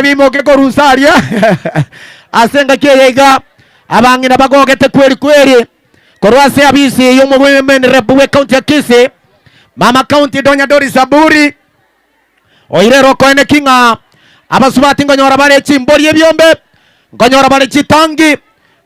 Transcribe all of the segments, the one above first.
bimoke korusaria asenga kiyega abangina bagogete kweli kweli korwase abisi yo mugwemene rebuwe county ya Kisii mama county Donya Dori Saburi oire roko ene kinga abasubati ngonyora bare chimbori ebyombe ngonyora bare chitangi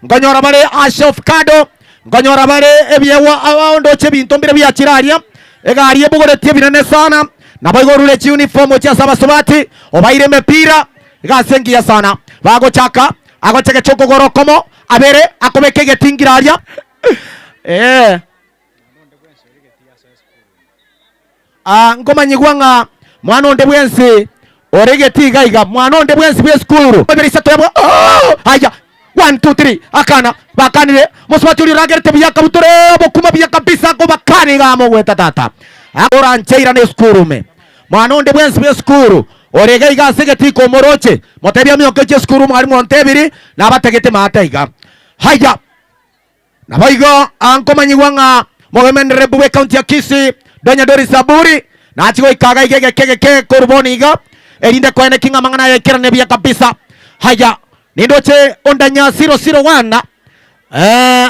ngonyora bare ashof kado ngonyora bare ebyewa awondo chebintombire byakiraria egari ebugoretie binene sana nabaigorule chi uniform cha sabasubati obaire mepira gasengia sana bago chaka agocheke choko gorokomo abere akobeke getingiraria ngoma nyigwanga mwana onde bwensi oregeti gaiga mwana onde bwensi bwe skuru berisa toyabo haya 1 2 3 akana bakanire muswati uri ragerte byaka butore bokuma byaka bisa ko bakani gamo gweta tata agora ncheira ne skuru me mwana onde bwensi bwe skuru oregaiga segeti ko moroche motebya myoke che skuru mwari montebiri nabategete mataiga haya nabaigo ankomanyigwanga mogemendere buwe county ya Kisii Donya Dori Saburi na achigo ikaga igege korboniga erinde kwene kinga mangana yekira nebya kabisa haya nindoche ondanya 001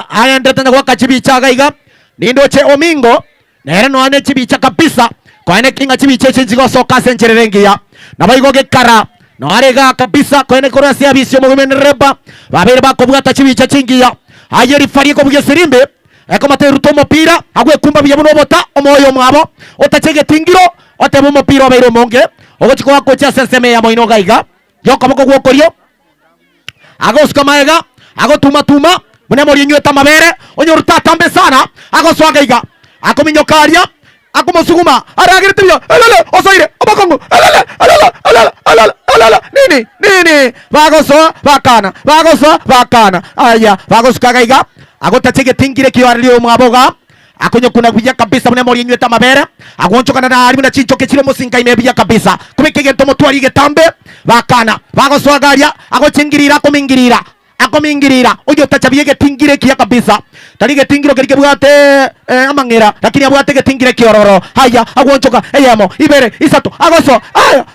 aya ndetana kwa kachibicha gaiga nindoche omingo nere no ane chibicha kabisa kwene kinga chibiche chinjigo soka sencherengia nabaigo gekara no arega kabisa kwene korasi abisyo mogemendere babere bakobwata chibicha chingia ayeri fariko bugeserimbe ekomate rutomo pira agwe kumba byabuno bota omoyo mwabo otachege tingiro otebo mopira bairo monge ogochiko wakocha senseme ya moino gaiga yoko boko gwokorio agoska maega agotuma mune mori nyweta mabere onyoruta tambe sana agoswa gaiga akominyokaria akomosuguma aragirtibyo elele osoire obakongo elele nini bagoso bakana aya bagoska gaiga agotachege tingire kiwario mwaboga akonyokuna bya kabisa mune mori nyweta mabere agonchokana na ari na chincho kechiro musinga imebya kabisa kumekege tomo twari getambe bakana bagoswagaria agochingirira akomingirira ujo tachabiye tingire kiya kabisa tarige tingiro kerike bwate amangera lakini abwate getingire kiororo haya agonchoka eyamo ibere isato agoso aya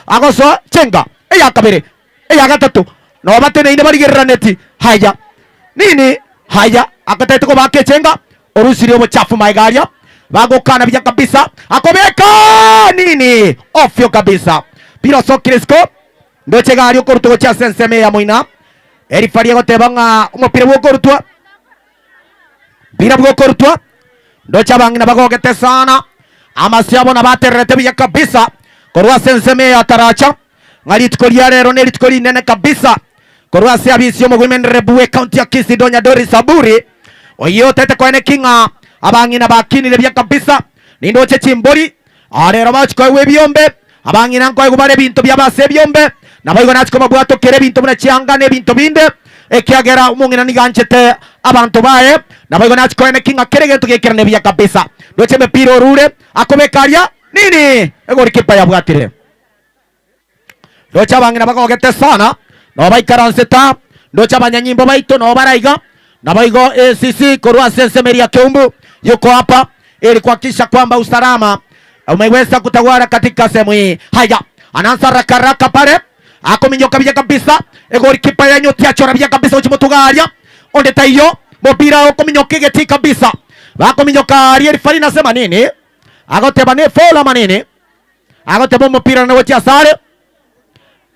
agoso chenga eya kabere eya gatatu no batene ine barigerera neti haya nini haya akatete ko bakechenga orusiri obuchafu maigaria bagokana bya kabisa akobeka nini ofyo kabisa pira sokresko ndoche gari okoruto cha senseme ya moina eri faria gotebanga umupira bwokorutwa pira bwokorutwa ndocha bangina bagogete sana amasyabo na baterete bya kabisa korwa senseme ya taracha ngali tukoria rero neri tukori nene kabisa korwa se abisyo mogwemendere buwe county ya Kisii Donya Dori Saburi oyo tete kwene kinga abangina bakinire bya kabisa nindoche chimbori arero bachiko webyombe abangina nko gubare bintu byabase byombe nabayigo natiko mabwato kere bintu muna chiangane bintu binde ekiagera umungina niganchete abantu bae nabayigo natiko kwene kinga kerege tukekerne bya kabisa ndoche mepiro rure akobekaria nini egori kipa yabwatire ndocha bangina bagogete sana no baikaranseta ndocha banyanyimbo baito no baraiga nabaigo ACC korwa sensemeria Kiumbu yuko hapa ili kuhakikisha kwamba usalama umeweza kutawala katika sehemu hii. Haya, anaanza rakaraka pale akominyoka bya kabisa egori kipa ya nyoti achora bya kabisa uchimutugaria onde taiyo mopira okominyoka geti kabisa bakominyoka ari fari nasema nini agoteba ne fola manini agoteba mopira na wotia sare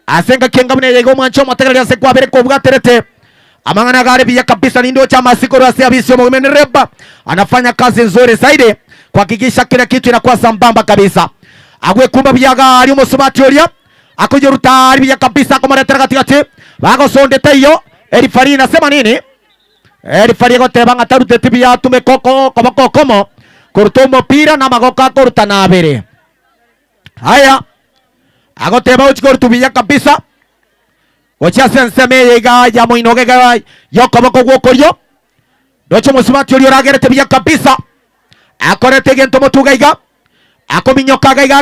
asenga kenga mune yego mwancho matagali ase kwa bere ko bwaterete amangana gare bya kabisa nindo cha masiko rasi abisyo mwenereba anafanya kazi nzuri zaidi kuhakikisha kila kitu inakuwa sambamba kabisa agwe kumba bya gari umusubati oria akoje rutari bya kabisa kwa maretera katikati bago sonde tayo eri fari nasema nini eri fari goteba ngatarute tibya tume koko kobako komo kurtomo pira na magoka kurta na abere haya agoteba uchikorutu bya kabisa Ocha senseme yega ya moinoge ga yokoboko gwokoryo docho musubati orio ragerete bya kabisa akorete gento motugaiga akominyoka gaiga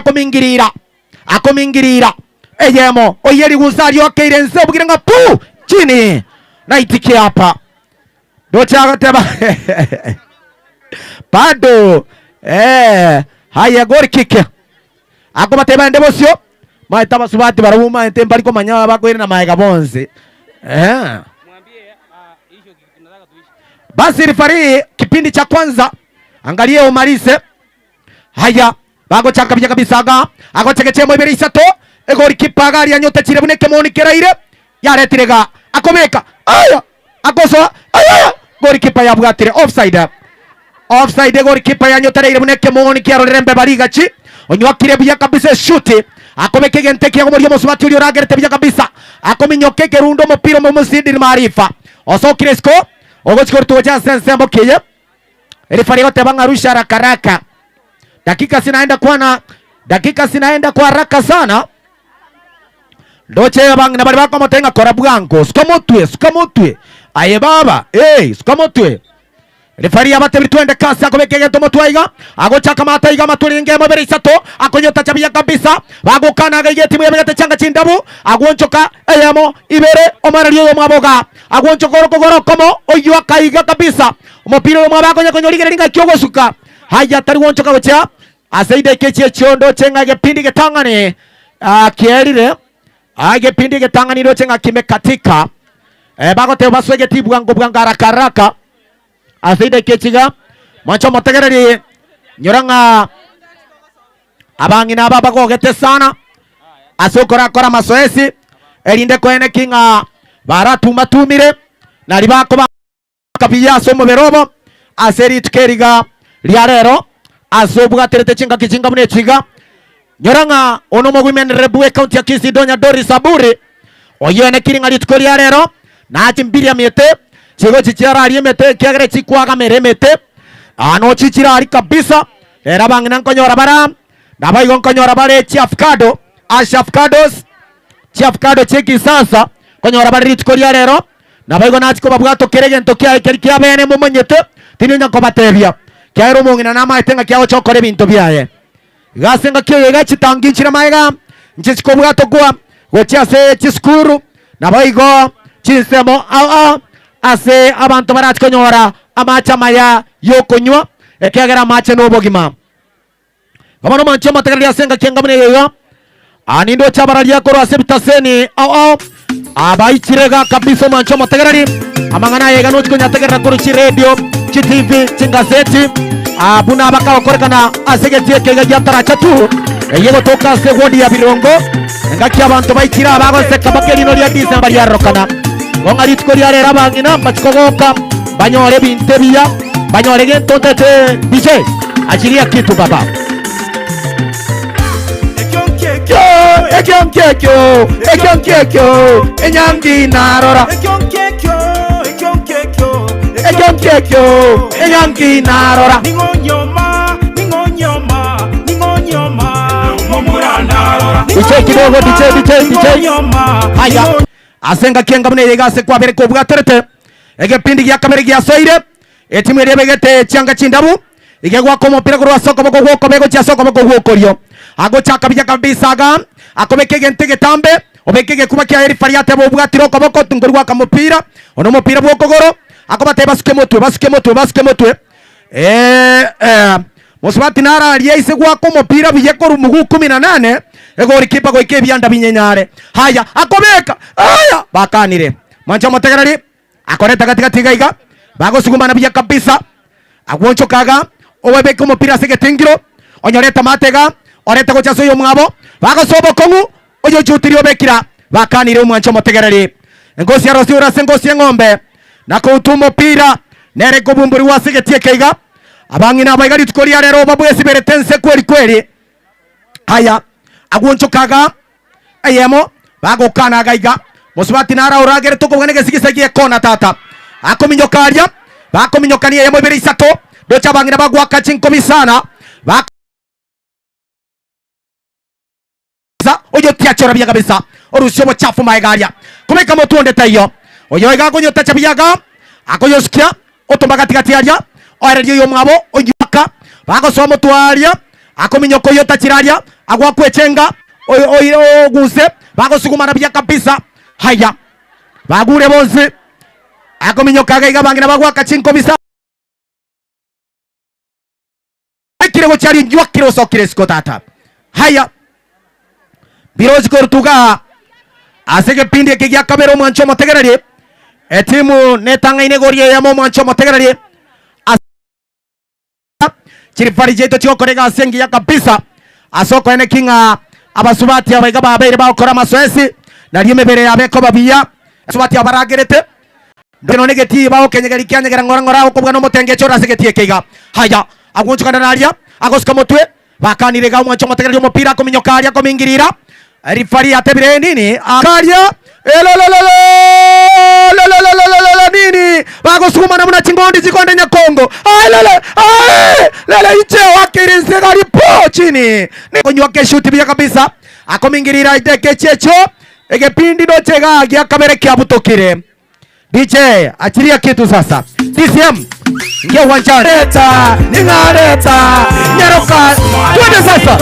akomingirira eyemo oyeri gusario akeirense bugirenga pu chini na itike hapa docha goteba pado haya gori kike akobateba ndebosyo maita basubati barabuma ente mbali ko manyaba bakwire na maega bonse. Basi rifari kipindi cha kwanza angalie umalize. Haya bago chakabija kabisa aga ago chekechemo ibere isato egori kipaga ya nyote chire buneke moni keraire yaretirega akomeka aya akoso aya gori kipa ya bwatire offside gori kipa ya nyote reire buneke moni kiarorembe barigachi onywakire bya kabisa shuti akomeke genteke ya muri musubati uri ragerete bya kabisa akominyoke gerundo mupira mu musidi marifa osokiresko ogochiko tuwacha sensembo kiye rifari yote bangarusha rakaraka. Dakika zinaenda kwa haraka sana. Ndoche bang na bali bako motenga kora bwanko. Skamotwe. Aye baba. Skamotwe. Rifari abate bitwende kasi akobeke geto motwaiga. Agocha kamata iga matulinge mabere isato. Akonyota chabia kabisa. Bago kana gaye timu yabete changa chindabu. Agonchoka ayamo ibere omaraliyo mwaboga. Agonchoko gorokomo oywa kaiga kabisa. Umopiro mwabago nyakonyoliga linga kyogosuka. Haya tari wonchoka wecha. Asaide keche chondo chenga gepindi getangani kierire gepindi getangani ndo chenga kimekatika bago te baswege tibwango bwanga haraka asaide kechiga mancho motegereri nyoranga abangina ababa gogete sana asokora kora masoesi erinde kwene kinga baratu matumire nali bako kabiyaso mu berobo aseri tukeriga liarero asobwa terete chinga kichinga mune chiga nyoranga onomo women rebwe county ya Kisidonya Doris Saburi oyene kiringa litukori rero na chimbiri amete chigo chichara arimete kyagere chikwaga meremete ano chichira ari kabisa era bangina nkonyora bara nabayigo nkonyora bare chiafkado chiafkado cheki sasa konyora bare litukori rero nabayigo nachiko babwato kerege ntokia kerikya bene mumonyete tininya kobatebya Kairo mongina nama etenga kiao chokore bintu byaye gasenga kiyo gachitanginchira maega nchiko bwato kwa gochase chiskuru nabayigo chinsemo ase abantu baratskonyora amacha maya yokonywa ekagera mache nobogima kamano mancho matagali asenga kenga mune yego anindo chabara yakoro ase bitaseni abaichirega kabisa mancho matagali amangana yega no chikonya tagira kuri chi radio chi TV chingazeti abuna baka okorekana asegetie kega yatara chatu yego toka se wodi ya birongo ngaki abantu baichira bago se kabakeri no ya December ya rokana ngongari tukori ya rera bangina bachikogoka banyore bintebia banyore gentotete DJ achiria kitu baba ekyonkekyo enyangi narora ekyonkekyo enyangi narora ningonyoma iche kidogo DJ haya asenga kenga mune yegase kwa bere ko bwaterete egepindi gya kamere gya soire etimu rebegete cyanga chindabu igegwa ko mupira gwa soko boko gwoko bego cya soko boko gwokoryo ago chakabya kabisa ga akobeke gente getambe obekege kuba kya eri fariate bo bwatiro ko boko tungurwa ka mupira ono mupira bwoko goro akobate basuke motwe musubati nara aliyeise gwa ko mupira biyeko rumugu 18 egori kipa go ikebyanda binyenyare haya akobeka haya bakanire mancha motegerari akoreta katika tigaiga bago sugumana biya kabisa agwoncho kaga owebeke mupira segetingiro onyoreta matega oreta go chaso yo mwabo bago sobo kongu oyo jutiri obekira bakanire mancha motegerari ngosi arosi urase ngosi ngombe nako utumo pira nere ko bumburi wasegetie kaiga abangina abaigari tukori rero babwesi beretense kweli haya agwoncho kaga ayemo bago kana gaiga musubati nara uragere tuko bwanege sigisegie kona tata akominyokaria bakominyokania yemo ibere isato docha bangina bagwa kachinko misana oyo tiachora bya kabisa orushobo chafu maegaria kumeka motuonde tayo oyo igago nyota chabiyaga akoyoskia otomba katikati aria orerio yo mwabo oyaka bago somo tuaria akominyoko yota chiraria agwa kwechenga oyo guse bago sugumana bya kabisa haya bagure bonse akominyoka gaiga bangina bagwa kachinko bisa kire go chari njwa kiro sokire skotata haya birozi korutuga asege pindi kigia kabero mwancho motegerari etimu netanga inegorie ya mwancho motegerari chirifari jeto chiko korega asengi ya kabisa asoko ene kinga abasubati abaiga babere bakora masoesi na liye mebere yabeko babia asubati abaragerete ndino negeti bawo kenyegeri kyanyegera ngora ko bwana motenge chora segetie kiga haya agunchukana nalia agoska motwe bakanirega mwancho motegerari umupira kominyokaria komingirira rifari atebire nini akaria nini bagosukuma namuna chingondi chikonde nyakongo lele iche wakirinse gari po chini nikonywa keshuti bia kabisa akomingirira iteke checho egepindi no chega gya kamera kya butokire DJ achiria kitu sasa DCM ngia uwanjani leta ningaleta nyaroka twende sasa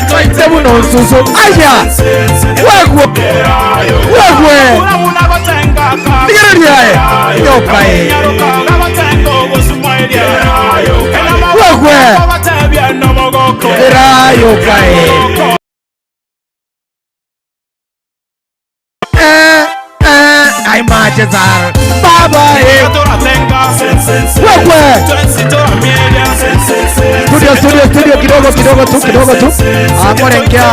twende muno nsusu aya wegwe nigeriae nyokae wegwe erayokae Imagine Baba studio kidogo tu amorengia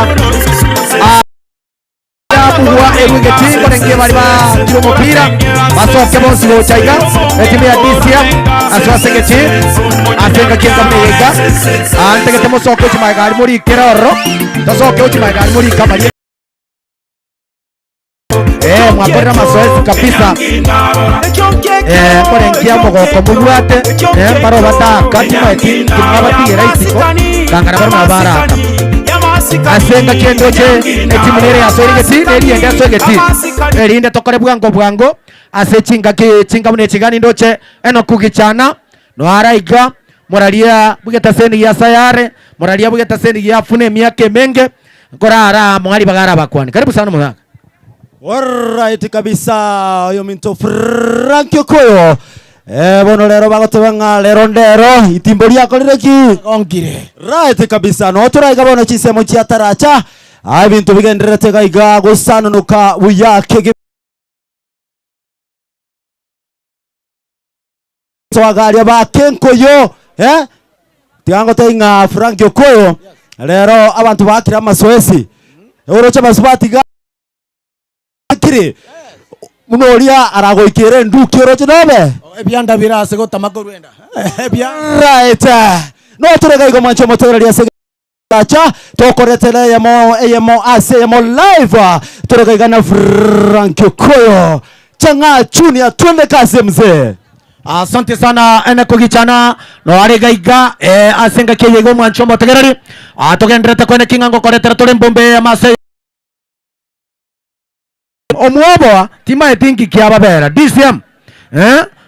buwa ewigeti korengia bariba kirumupira basoke bonsi bochaiga etimu ya DCM aswasegeti atenga kinga mega antegete musoke chimaiga muri keroro tasoke chimaiga muri kamari mwakorera masoezi kabisa korengia mogoko muyuate paro bataka timabatiye raisiko kangana baro mabaraka asenga kendoje etimu nere yasoregeti neriende asogeti erinde tokore bwango asechinga mune chigani ndoche eno kugichana no araiga moralia bugeta seni ya sayare moralia bugeta seni ya fune miake menge ngorara mwali bagara bakwani karibu sana mwana. Alright kabisa oyo minto Frank Okoyo bono lero bagotebanga lero ndero itimbo lyako lireki ongire right kabisa no turaiga bono chisemo chiataracha bintu bigenderete gaiga gusananuka buyake twagaria bakenkoyo tiango tenga Frank Okoyo lero abantu bakira masoesi orocha basubatiga kiri munoria aragoikire ndukiro chinobe ebyanda birase gotamakuru right no turega igo mancho motoreria segacha tokoretele yemo ase yemo live turega igana Frank Okoyo changa junior twende kazi mzee. Asante sana ene kugichana no arega iga asenga kiyego mancho motegerari atogendrete kwene kingango koretera tole mbombe ya mase omuoboa tima etinki kiababera DCM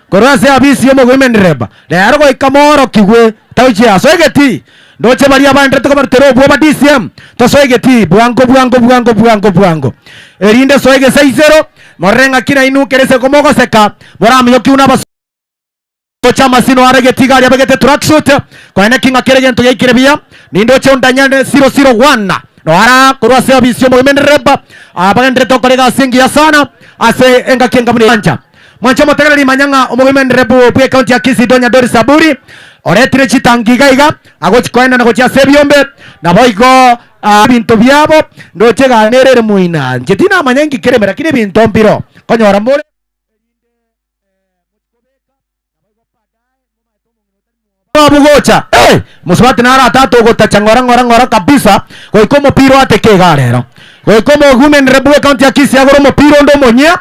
korase abisi yo mogomenreba lero go ikamoro kigwe tauchi asoegeti ndoche bari abandrete ko bartero bwa DCM to soegeti bwango erinde soege 60 morenga kina inu kerese komogo seka bora miyo kiuna bas chama sino aregeti gari abegete tracksuit kwa ene kinga keregento yekirebia nindoche undanyane 001 no ara korase abisi yo mogomenreba abagendre tokorega singia sana ase enga kenga mwancha mwancha motegereri manyanga omogimendere bwe county ya Kisii Donya Dori Saburi oretire chitangiga iga agochikoenda na gocha sebiombe na boigo bintu byabo ndoche ganerere muina njetina manyangi kiremera kire bintu mpiro konyora mbore abugocha musubati nara tatu gota ngora kabisa goiko mupiro atekega rero goiko mogumendere bwe county ya Kisii agoro mupiro ndo monya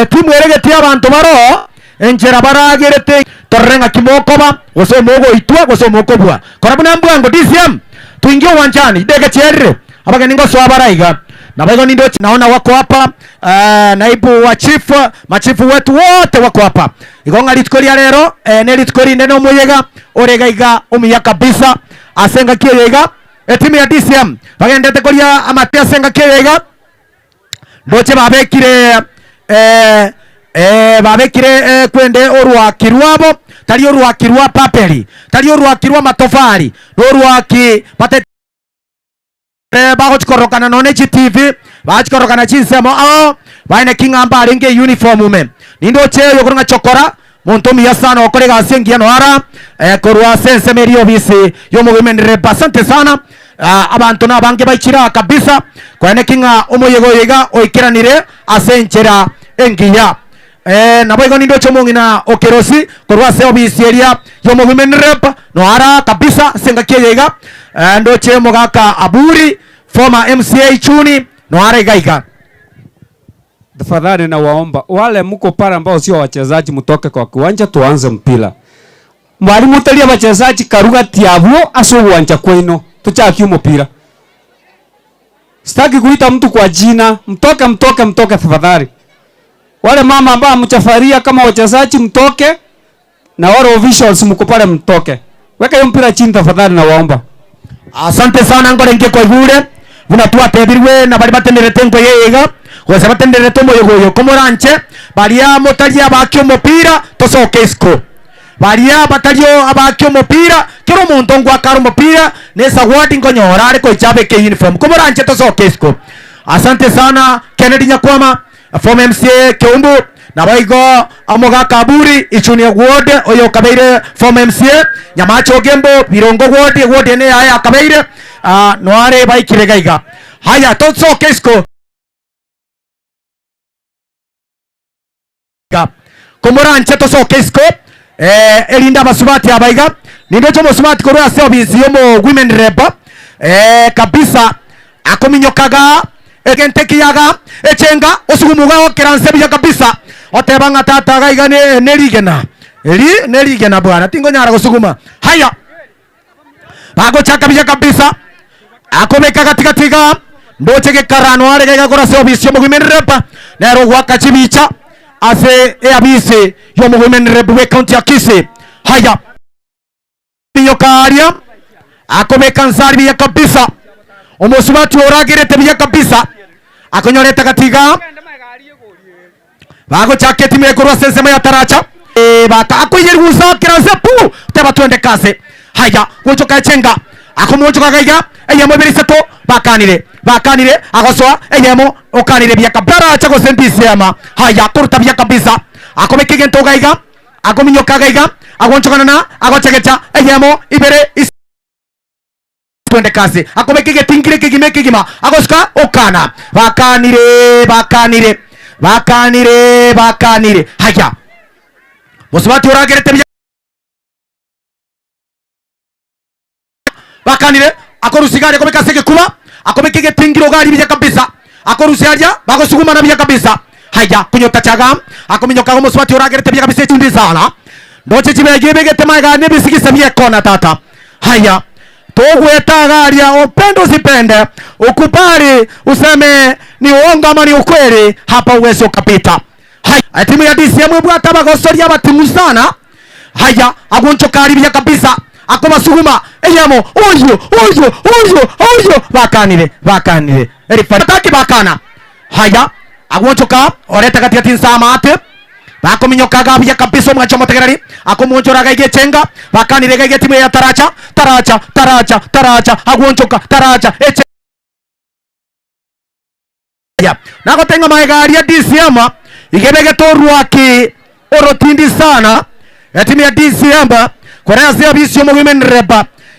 timu eregeti abantu baro enjera baragerete torrenga kimokoba goso mogo itwa goso mokobwa korabuna mbwango DCM tuingie uwanjani dege cherre abage ningo so abaraiga na bego nindo naona wako hapa naibu wa chief machifu wetu wote wako hapa igonga litkoria rero nelitkoria neno moyega orega iga umiya kabisa asenga kiyega timu ya DCM bagendete koria amatia senga kiyega ndoche babekire babekire kwende orwa kirwabo tari urwaki rwa papeli, tari urwaki rwa matofari, urwaki bate bagochikorokana none GTV bachikorokana chinsemo ao baine kingamba aringe uniform ume nindo cheyo kurunga chokora muntu miyasana okorega asengia no ara korwa sense meri obisi yo movement represent sana abantu nabange baichira kabisa kwane kinga omoyego yega oikiranire asenchera engiya nabo igo nindo chomongina okerosi korwa se obisi area yo movement rep no ara kabisa senga kiyega ndo chemo gaka Aburi former MCA Chuni no ara igaiga. Tafadhali na waomba wale mko pale ambao sio wachezaji mtoke kwa kiwanja tuanze mpira. Mwalimu talia wachezaji karuga tiabuo aso uwanja kweno tuchaki mpira. Sitaki kuita mtu kwa jina, mtoke tafadhali. Wale mama ambao mchafaria kama wachezaji mtoke na wale officials mko pale mtoke. Weka hiyo mpira chini tafadhali na waomba. Asante sana ngorenge kwa gure. Bunatua tebirwe na bali batenderete ngo yega. Kwese batenderete moyogoyo komoranche balia motalia bakyo mupira tosoke isko. Balia batalio abakyo mupira kero muntu ngwa karo mupira nesa wadi ngonyora ariko ichabe ke uniform komoranche tosoke isko. Asante sana Kennedy Nyakwama former MCA Keumbu na baigo amoga Kaburi Ichuni ward oyo kabeire former MCA Nyamacho Gembo Birongo ward ne aya kabeire noare baikire gaiga haya tosoke isko komoranche tosoke isko elinda basubati abaiga nindo chomo subati korwa service yomo women rep kabisa akominyokaga egentekiyaga echenga osugumuga okeranse biya kabisa otebanga tata gaiga nerigena nerigena bwana tingo nyara gusuguma haya bago chaka biya kabisa akomeka katikatiga ndochege karano are gaiga korwa service yomo women rep nero gwaka chibicha ase abisi yomo women rep we county akise haya yokaria akomeka nsari biya kabisa omosubati oragirete biya kabisa akonyoreta katiga bago chake time korwa sensema ya taracha baka akoyergusa kiranse pu teba twende kase haya gochoka chenga akomochoka gaiga eyemo biriseto bakanire agosoa eyemo okanire biya kabara chago sentisiama haya turta biya kabisa akomeke gento gaiga akominyoka gaiga agonchokana na agochegecha eyemo ibere twende kasi akomeke tingire kigima agoska okana bakanire haya musubati oragerete bakanire akorusigare komeka sege kuba akomeke tingiro gari biya kabisa akorusiaja bagosuguma na biya kabisa haya kunyota chaga akominyoka musubati oragerete biya kabisa chundi sana ndoche chibegete maga bisikisa biya kona tata haya togwetagaria upendo usipende ukupari useme ni uongo ama ni ukweli hapa uwezo kapita haya timu ya DCM bwata bagosoria batimu sana haya agoncho karibia kabisa akoma suguma eyamo oyo bakanire erifataki bakana haya agoncho ka oreta katia tinsama ate bakominyoka gabia kabisa mwacho motegerari akomonjora gaige chenga bakanire gaige timu ya taracha agonchoka taracha eche ya nako tenga maigari ya DCM igebege torwaki orotindi sana timu ya DCM korea zia bisyo mo women rep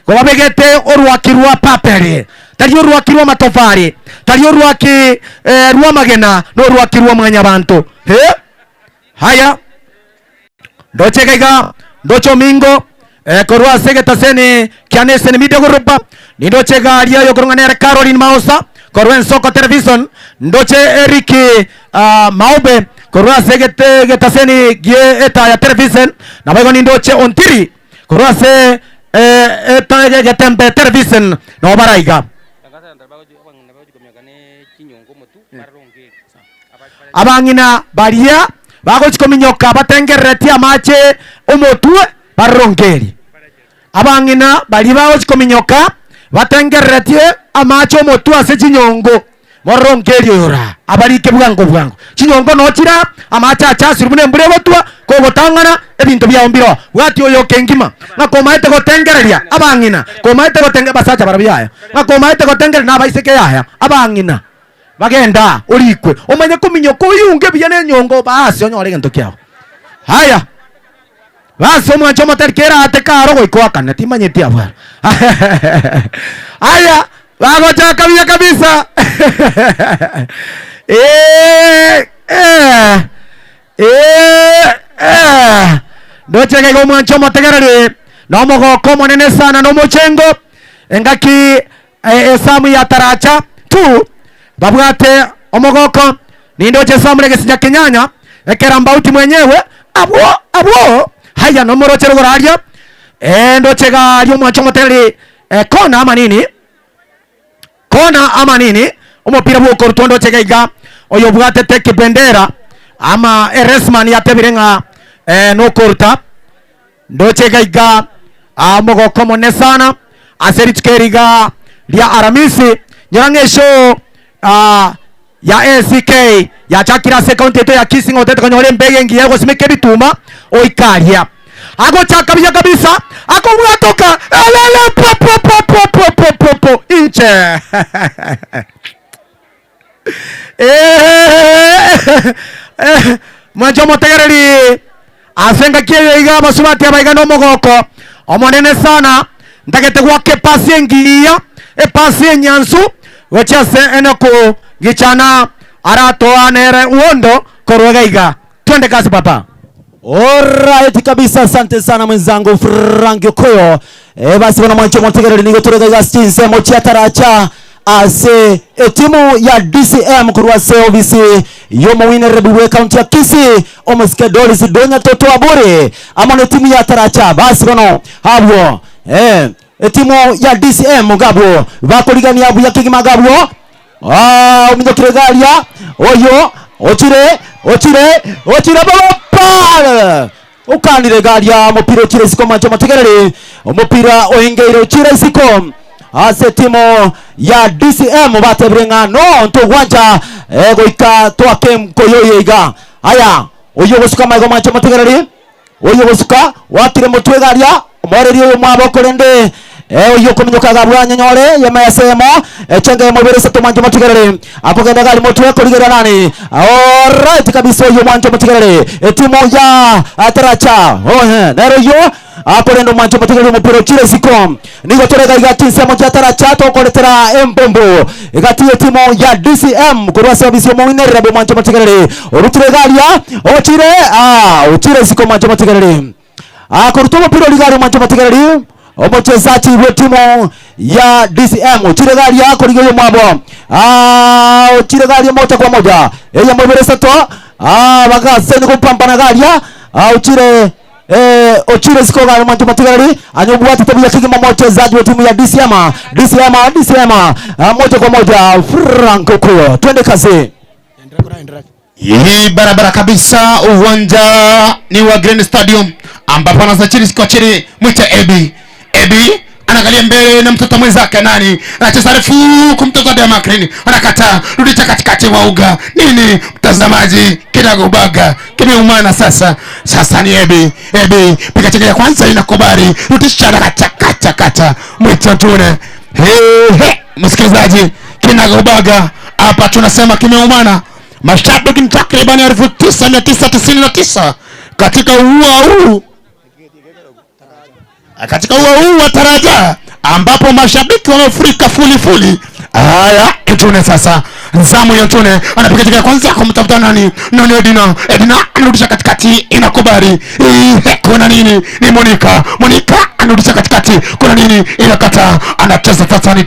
ko babegete orwaki rwa paperi tari orwaki rwa matofari tari orwaki rwa magena no orwaki rwa mwanya bantu haya ndoche gaiga ndocho mingo korwa segeta sene kianese ni video group ni ndoche garia yo korongana Caroline Mausa korwa Soko Television ndoche Eric Maube korwa segete geta sene gie eta ya television na bago ni ndoche Ontiri korwa se eta ya tembe television no baraiga abangina baria bago chikominyoka batengereti amache omotue barongeri abangina bali bago chikominyoka batengereti amache omotue ase chinyongo morongeri yora abarike bwango chinyongo nochira amacha chasiri mune mbure gotwa ko gotangana ebintu bya ombiro wati oyo kengima ngakomaite gotengereria abangina komaite gotenge basacha barabiyaya ngakomaite gotengereria nabaiseke yaya abangina bagenda urikwe umenye kuminyo kuyunge biyane nyongo basi onyore gento kyao haya basi omwancho moterkera atekaro goikwa kana timanyeti abwara haya bagocha kabisa ndochege go mwancho motegerere no mogoko monene sana no mochengo engaki esamu ya taracha tu babwate omogoko nindoche samure gesija kenyanya ekera mbauti mwenyewe abo haya no morochero goraria ndochega yo mwancho motegerere kona ama nini umupira bwoko rutondo chegaiga oyo bwate teke bendera ama eresman yatebirenga no korta ndo chegaiga amogoko mone sana aserichkeriga lia aramisi nyarangesho ya ACK ya chakira sekonte to ya kissing otete konyore mbege ngiye go simeke bituma oikaria ago chakabya kabisa ako bwatoka alala po inche mwanjo motegereri asenga kiye iga basubati abaiga no mogoko omonene sana ndagete gwake pasi engiya pasi enyansu wechase enoko gichana arato anere uondo korwega iga twende kasi papa. Alright kabisa, asante sana mwenzangu Frank Okoyo. Basi wana mwancho mwategere nigo turega ya stinse mochia taracha ase timu ya DCM kurwa service yomo wine rebuwe county ya Kisii omeske doris donya toto abure amone timu ya taracha basi wana habwo timu ya DCM gabwo bakoligani abu ya kigima gabwo uminyo kiregalia oyo ochire baba ukanire galia mupira ochire siko mancho mategerere umupira oingeire ochire siko ase timu ya DCM batebrenga no nto gwanja goika twake mkoyoye iga aya oyo gosuka maigo mancho mategerere oyo gosuka watire mutwe galia umoreri oyo mwaboko rende oyo kuminyoka gabwanya nyore yema yasemo chenge mobere seto mancho mategerere apogenda gali mutwe koligera nani alright kabisa oyo mancho mategerere timu ya ataracha nero yo akorendo mancho mategerere mupiro chire sikom nigo torega igatinse mancho ataracha to koletera empombo igatiye timu ya DCM kurwa service mo winere be mancho mategerere orutire galia ochire sikom mancho mategerere akorutomo piro ligari mancho mategerere omochezaji wa timu ya DCM chiregali yako ligoyo mwabo chiregali moja kwa moja eya mwebere sato bagaseni kumpambana galia ochire siko gari mancho mategerere anyobwati tabia kigima mochezaji wa timu ya DCM moja kwa moja Frank Okoyo twende kazi. Hii barabara kabisa, uwanja ni wa Grand Stadium ambapo anasachiri siko chini mwita Ebi anagalia mbele na mtoto mwenzake nani anacheza refu kumtoka Demakrini anakataa rudisha katikati wa uga nini mtazamaji kinagobaga kimeumana sasa ni Ebi piga cheke ya kwanza inakubali rudisha kata mwita tune msikilizaji kinagobaga hapa tunasema kimeumana mashabiki takriban 1999 katika huu wa taraja ambapo mashabiki wamefurika fuli. Haya Tune sasa zamu ya Tune anapiga tiki kwanza kumtafuta nani Edina anarudisha katikati inakubali kuna nini ni Monica anarudisha katikati kuna nini inakata anacheza sasa ni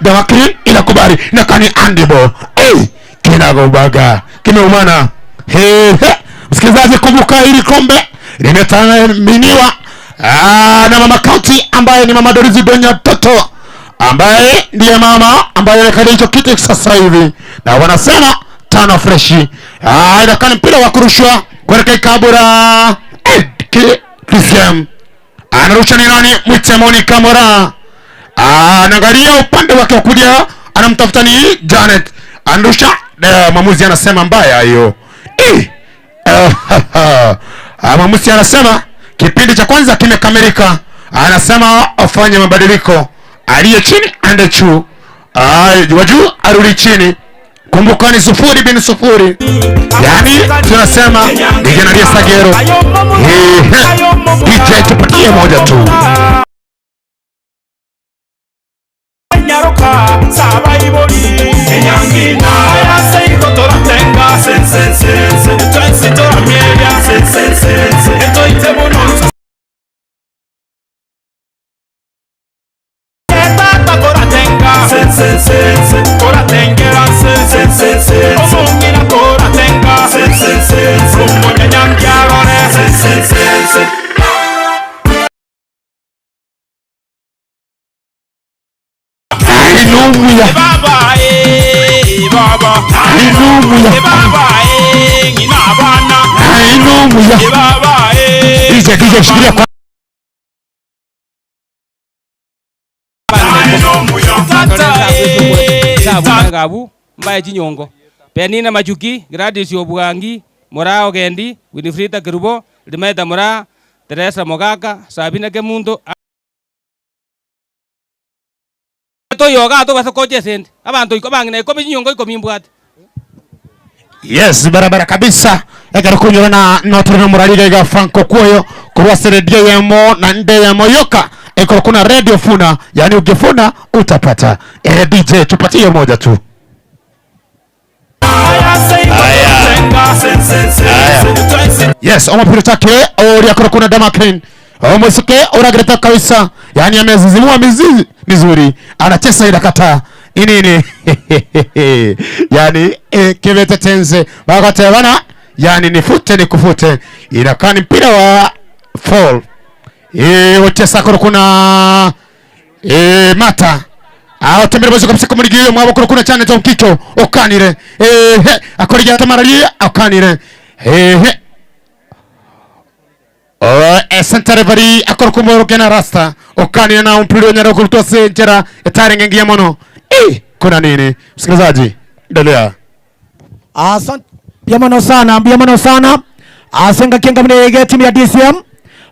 Damakrin inakubali inakani Andibo kinagobaga kimeumana msikilizaji kumbuka hili kombe limetaminiwa na mama County ambaye ni mama Dorizi Donya Toto ambaye ndiye mama ambaye anakadhi hicho kitu sasa hivi na wanasema tano freshi inakani mpira wa kurushwa kuelekea kabura Christian anarusha ni nani Mwitemoni Kamora anaangalia upande wake wa kulia anamtafuta ni Janet andusha. Mwamuzi anasema mbaya hiyo. Mwamuzi anasema kipindi cha kwanza kimekamilika. Anasema afanye mabadiliko. Aliye chini ande juu. Wajuu arudi chini. Kumbuka ni 0-0. Yani tunasema Nigeria Sagero. DJ tupatie moja tu. Nyaruka sabaiboli enyangina ya seiko toratenga sense twensi toramieya sense eto itemono eta toratenga sense toratengera sense omungina toratenga sense omonya nyambyarore sense Hallelujah. Baba baba Hallelujah. baba ngina bana Hallelujah. baba DJ shikilia kwa tata gabu mbaye chinyongo penina machuki Gladys Obuangi Morao Gendi Winifrida Kerubo Limeta Mora Teresa Mogaka Sabina Kemundo to yoga to basa koje send abantu ikobangine ko binyongo iko mimbwat. Yes, barabara kabisa. Eka kunyora na Notre Dame Murali ga Franco Kuoyo kurwasere DMO na ndeyamo yoka. Eka kuna radio funa, yani ukifuna utapata. DJ tupatie moja tu. Yes, omapiro take ori akora kuna Damakrin. Omosike oragreta kabisa. Yani amezizimua mizizi mizuri. Anachesa idakata. Inini. Yani kivete tenze. Wakate wana. Yani nifute nikufute. Inakani mpira wa fall. Ochesa akora kuna Mata. Tembele bazo kabisa kumurigiyo mwabo akora kuna chane to mkiko. Okanire. Akora ya tamaralia. Okanire. Santa Revari akora kumoro kena rasta. Okani na mpira nyara kulitoa senjera etare ngengia mono. Kuna nini? Msikilizaji, endelea. Asante. Biamano sana. Asenga kenga mnege timu ya DCM.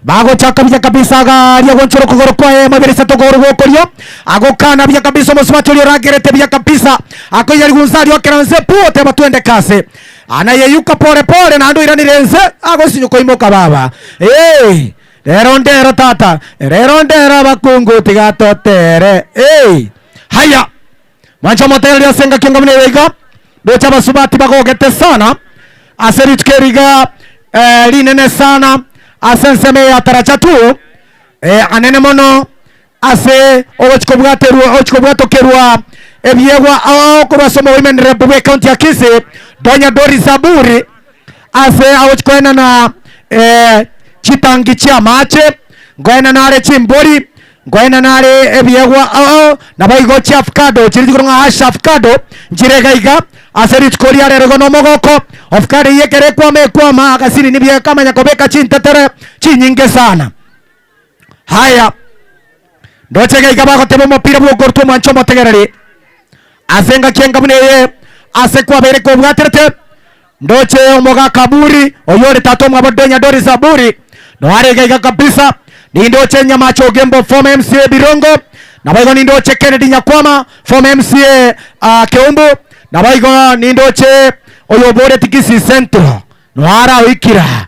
Bago chaka bya kabisa gari agonchoro kugoro kwa mabirisa to goro gokorio. Agokana bya kabisa mosmatoli ragerete bya kabisa. Akoyari gunzali wakeranze pote batwende kase. Anayeyuka pole na ndo iranirenze agosinyo koimoka baba. Rero tata. Rero bakungu tigatotere. Haya. Mancha moteli asenga kenga mnege. Docha basubati bagogete sana. Aseritskeriga linene sana. Asenseme ya tarachatu anene mono ase ochkobwato kerwa ebyegwa kurwa somo women Republic County ya Kisii Donya Dori Zaburi ase ochkoena na chitangi chia mache ngoena nare chimbori ngoena nare ebyegwa na baigo chia avocado chirikurunga asha avocado njirega aserit kolia rero no mogoko ofkari yekere kwa makasini nibye kama nyakobeka chintetere chinyinge sana. Haya ndoche gaiga bako tebo mopira bwo gortu mancho motegereri asenga kenga muneye asekwa bere ko bwaterete ndoche omoga kaburi oyore tato mwabodonya Dori Zaburi no are gaiga kabisa ni ndoche nyamacho gembo form MCA Birongo na baigo ni ndoche Kennedy Nyakwama form MCA Keumbu na baigo ni ndoche oyobore tikisi centro no ara wikira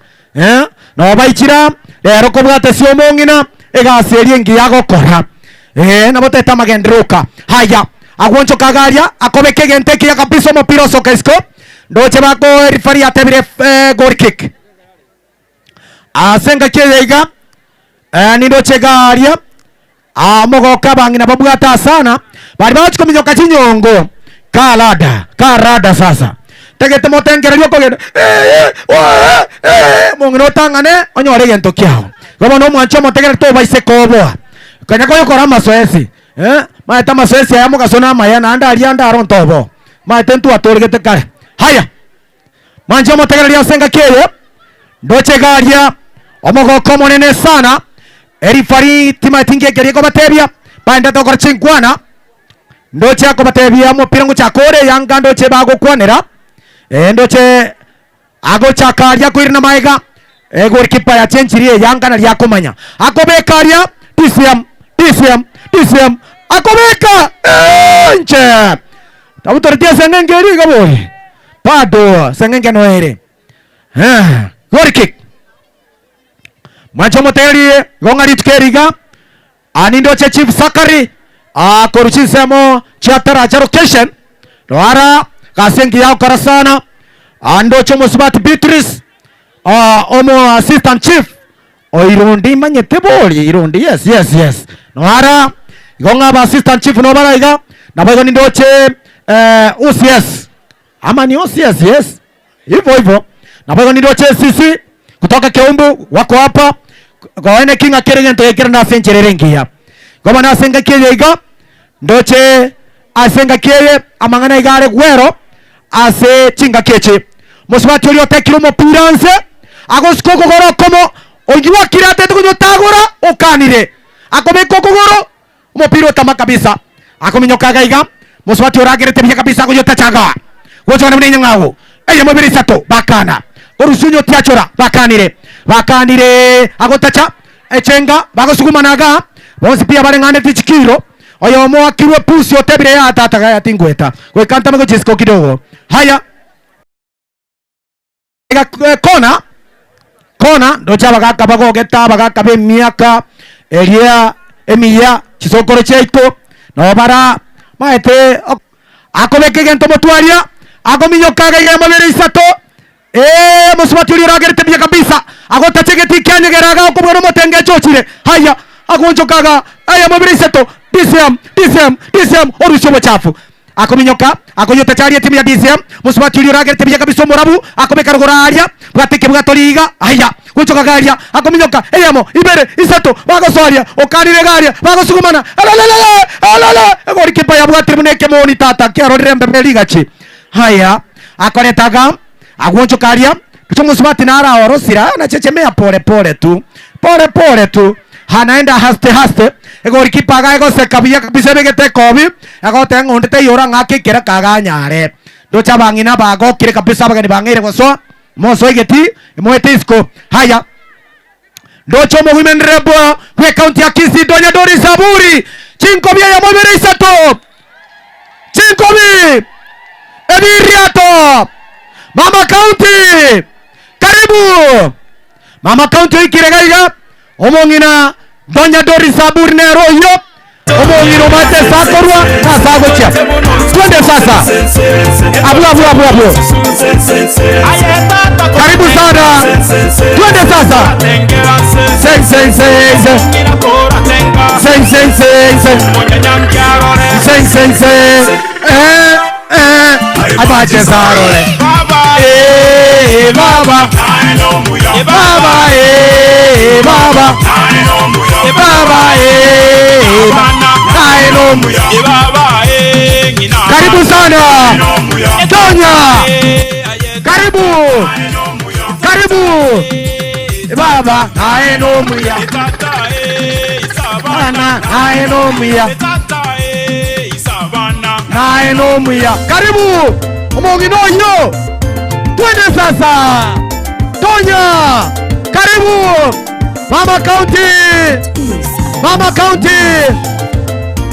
no baikira rero ko bwate sio mongina egaserie ngi yagokora na boteta magendruka. Haya agwoncho kagaria akobeke gente kia kabisa mopiro sokesko ndoche bako referee atebire goal kick asenga kiyeiga ni ndoche garia mogoka bangina babwata sana bari bacho kominyoka chinyongo karada sasa tegete motengererio kogenda mongino tangane onyore gento kiao gobo no mwancho motegere to baise koboa kanya koyo kora masoesi maeta masoesi ya mugasona maya na ndaria ndaro ntobo maeta ntu atorigete kare. Haya mwancho motegere ya senga kiyo ndoche garia omogoko monene sana erifari timatinge geriko batebia baenda to korchinkwana ndoche akobatebia mupira nguchakore Yanga ndoche bagukwanera ndoche agochakaria kwirina maiga golikipa ya chenchirie Yanga na lyakomanya akobekaria DCM akobeka nche tabutoritia sengengeri gabori pado sengenge noere goal kick macho moteri gongari tukeriga ani ndoche Chief Sakari akoruchisemo chatara cha location Rwara kasengi yao karasana ndoche Musbat Beatrice omo assistant chief irundi manyete boli irundi yes Rwara gonga ba assistant chief no baraiga na bago ni ndoche OCS ama ni OCS yes hivyo na bago ni ndoche sisi kutoka Keumbu wako hapa goene kinga kerengento yekera na senchererengia goma na senga kiyeiga ndoche asenga kiye amangana igare gwero ase chinga keche Musibati uri otekiro mupiranse agosko kogoro komo ogiwa kirate tukujotagura okanire akobeko kogoro mupiro tama kabisa akominyoka gaiga Musibati uragerete bya kabisa kujotachaga wochona mnenya ngawo eye mubiri sato bakana orusunyo tiachora bakanire agotacha echenga bagosugumanaga bonsi pia barengane tichikiro oyo mo akirwe pusi otebire ya tata ya tingweta kwekanta mego chisko kidogo haya kona ndocha bagaka bagogeta bagaka be miaka elia emiya chisokoro cheiko no bara maete akobeke gento motwaria agominyokaga ya mabere isato Musibati uri ragerete bya kabisa agotachegeti kyanyegeraga okubona motenge chochire haya agonjokaga aya mabere isato DCM orushobo chafu akominyoka akoyota chari timu ya DCM Musibati uri ragerete bya kabisa morabu akobeka rogoraria bwateke bwatoriga haya gonjoka garia akominyoka eyamo ibere isato bagosoria okarire garia bagosugumana alala golikipa ya bwatire muneke moni tata kiaro rembe beligachi haya akonetaga agwoncho karia kicho Musibati nara orosira na chechemea pole tu hanaenda haste golikipa ga ego sekabia kabisa begete kobi agote ngondete yora ngake kera kaga nyare ndocha bangina bago kire kabisa bagani bangire goso moso igeti mwete isko haya ndocho mo women rebo we county ya Kisii Donya Dori Saburi chinkobi ya mobere isato chinkobi Ebiriato Mama County karibu Mama County ikirega omongina Donya Dori Saburi ne royo omongina mate sakorwa na sagocha twende sasa abu karibu sana twende sasa abache sarore baba karibu sana Donya karibu baba aeno muya bana aeno muya aeno muya karibu omongino yo twende sasa Donya karibu Mama County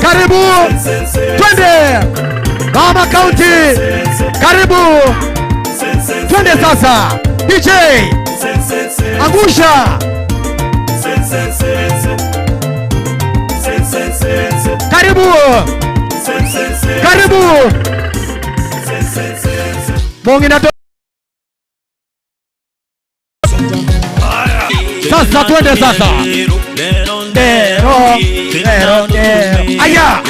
karibu twende Mama County karibu twende sasa DJ angusha karibu mongina sasa twende sasa dero aya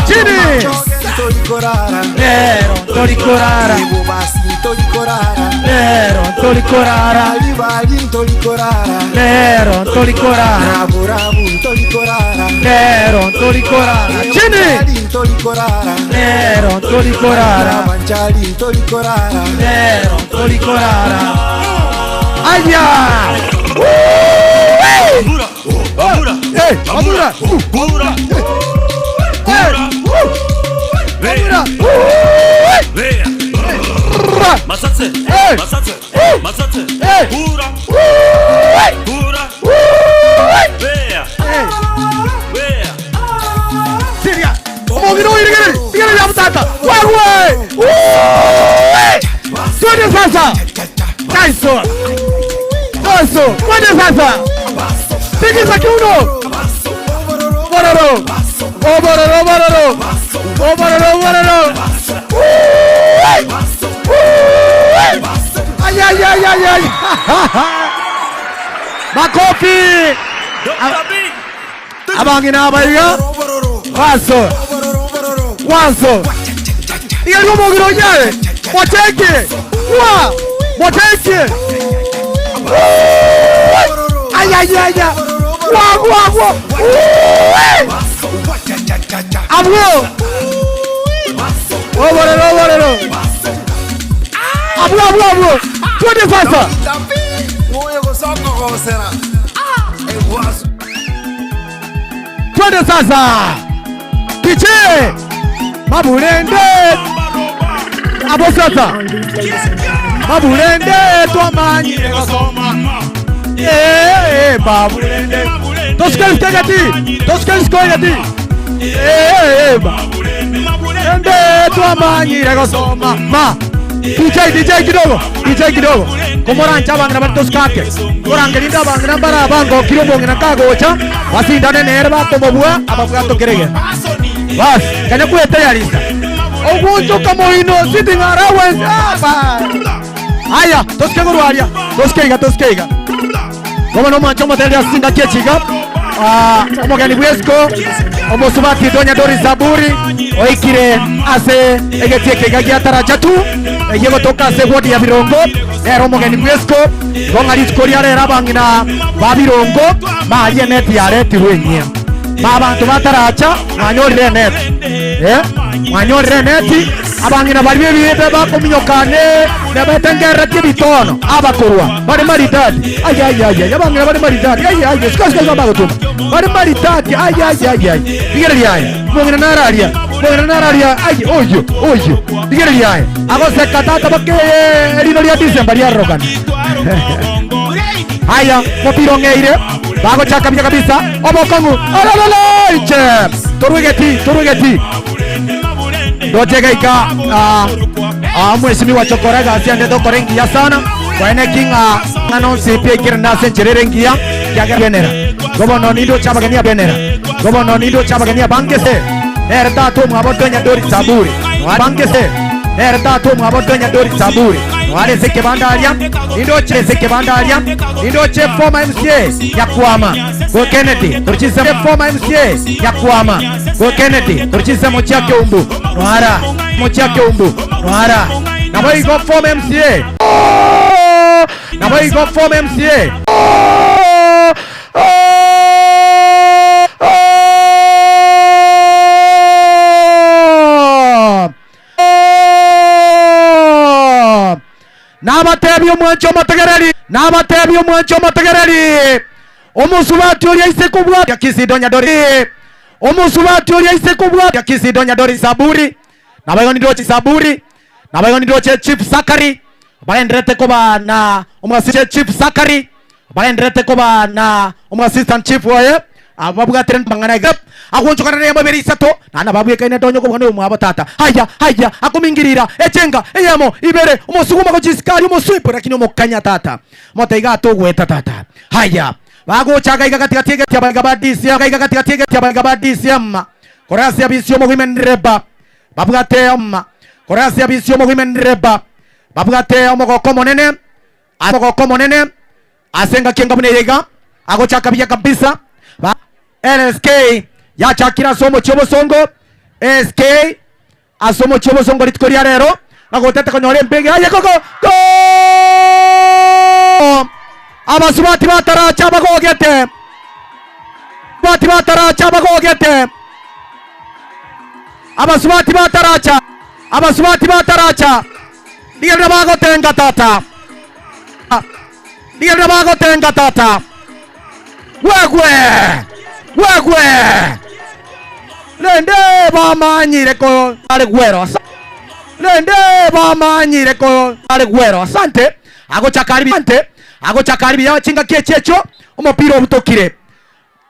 chini ntolikorara Basi ntolikorara lero ntolikorara Bali ntolikorara lero ntolikorara Rabu ntolikorara lero ntolikorara chini ntolikorara lero ntolikorara Banchali ntolikorara lero ntolikorara aya Abura Masatse, Hey! masatse, Hey! masatse, Hey! pura, pura, vea, vea. Siria omugiro irigere igere ya mutata wewe twende sasa kaiso twende sasa pigiza kiuno bororo ay makofi abangina abayiga waso igere omugiro nyaye moteke ay abwo oborero abwo twende sasa twende sasa kiche mabulende abo sasa mabulende twamanyi babulende toskelskegati babulende twamanyire gosoma ma DJ kidogo komorancha bangana batoskake korangelinda bangana bara bango kirombo ngina kagocha basindane nere batomobua ababwato kerege bas kana kuete yarisa ogunjo kamoino sitingara wenzaba aya toskeiga Como no mancho materia sinda kechiga omogani bwesko omosubati donya dori zaburi oikire ase egetieke gagia tarajatu yego toka se wodi ya birongo era omogani bwesko gongarit koriare rabangina babirongo maye net yare tiwenye babantu bataracha mwanyorire net mwanyorire net abangina bali bibe bakominyokane nebetengera tibitono abakorwa bali maritati ay abangina bali maritati ay skaskas abagotuma bali maritati ay digere liaye bongina nararia ay oyo digere liaye agose katata bakke erino lia December ya rogan haya mopirongeire bago chaka bya kabisa obokongu alala torugeti dojega mheshimiwa Chokorega asiende dokorengia sana kwaene kinga anonsi pia kirenda sencherengia ya benera gobono nindo chabagania benera gobono nindo chabagania bangese erta to mwabodonya dori saburi bangese erta to mwabodonya dori saburi wale seke bandalia nindo che former MCA ya Kwama go Kennedy turchisa former MCA ya Kwama go Kennedy turchisa mochake umbu noara nabai go former MCA Nabatebyo mwancho motegereri omusubati oli aise kubwa yakisidonya dori yakisidonya dori zaburi nabayoni dochi zaburi nabayoni dochi chief sakari balendrete koba na omwasije chief sakari balendrete koba na omwasistant chief waye ababuga trend mangana gap agonchokana ne babiri sato nana babuye kaine tonyo ko bano mwabatata haya akumingirira echenga eyamo ibere omosuguma ko jiskari omoswipo lakini omokanya tata motaiga to gweta tata haya bago chagaika katikati ya bagabadisi amma korasi abisyo mo women reba babuga te amma korasi abisyo mo women reba babuga te omogoko monene asenga kenga muneyega ago chakabia kabisa LSK ya chakira somo chobo songo SK asomo chobo songo litkoria rero bagotete konyore mpege aye koko go abasubati bataracha bagogete bati bataracha bagogete abasubati bataracha digere bagotenga tata digere bagotenga tata wegwe lende bamanyire ko ale gwero lende bamanyire ko ale gwero asante agochakaribi yachinga kechecho umupira obutokire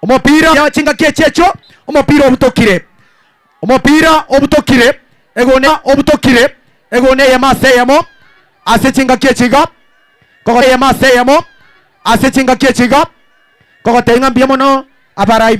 umupira yachinga kechecho umupira obutokire egone yemaseyemo asechinga kechiga kogo yemaseyemo asechinga kechiga kogo tenga mbiamono abarai